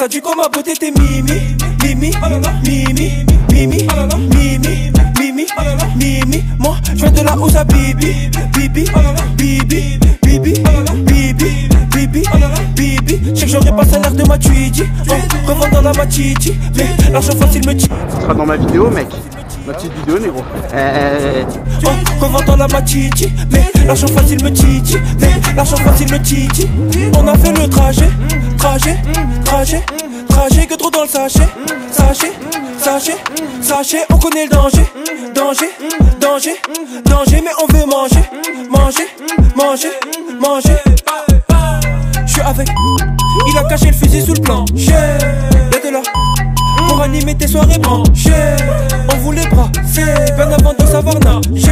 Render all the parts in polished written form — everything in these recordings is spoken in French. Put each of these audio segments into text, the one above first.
Ça dit comme ma beauté t'es mimi, mimi, mimi, mimi, mimi, mimi, mimi. Moi je viens de la Ouza Bibi, Bibi, Bibi, Bibi, Bibi, Bibi, Bibi. Je sais que j'aurais pas le salaire de ma Twitch, revendant la Matichi, mais l'argent facile me tue. Ça sera dans ma vidéo mec. Ma petite vidéo négro. Revendant la Matichi, mais l'argent facile me titi, mais l'argent facile me titi. On a fait le trajet, trajet, trajet, trajet, que trop dans le sachet, sachet, sachet, sachet. On connaît le danger, danger, danger, danger, mais on veut manger, manger, manger, manger. Je suis avec, il a caché le fusil sous le plancher. Y'a de là pour animer tes soirées branchées. On voulait brasser bien avant de savoir nager.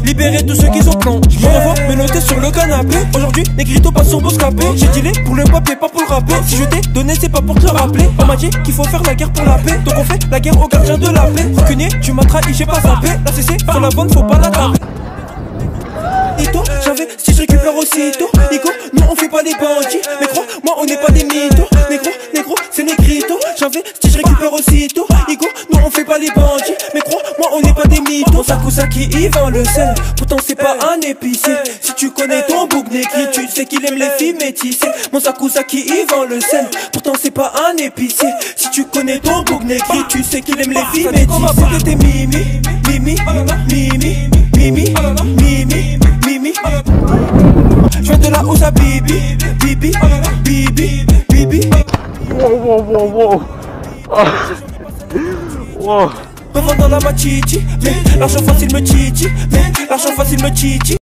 Libérer tous ceux qui ont plongé. Je me revois me noter sur le canapé. Aujourd'hui, Negrito passe sur Boscapé. J'ai dealé pour le papier, pas pour le rapper. Si je t'ai donné, c'est pas pour te le rappeler. On m'a dit qu'il faut faire la guerre pour la paix. Donc on fait la guerre au gardien de la paix. Rancunier, tu m'as trahi, j'ai pas zappé. La CC, sur la bonne, faut pas la taper. J'avais si je récupère aussitôt. Nico, nous on fait pas les bandits. Mais crois-moi, on n'est pas des mythos. Négro, négro, c'est Negrito. J'avais si je récupère aussitôt. Nico, nous on fait pas les bandits. Mais crois-moi, on n'est pas des mythos. Mon Sakusaki, il vend le sel. Pourtant c'est pas un épicier. Si tu connais ton bouc Negri, tu sais qu'il aime les filles métissées. Mon Sakusaki, il vend le sel. Pourtant c'est pas un épicier. Si tu connais ton bouc Negri, tu sais qu'il aime les filles métissées. Comme ma beauté t'es mimi, mimi, mimi, mimi, mimi, mimi. Je viens de la Ouza Bibi, Bibi, Bibi, Bibi. Wow. Wow. Revendant la Matichi, mais l'argent facile me titi, mais l'argent facile me titi.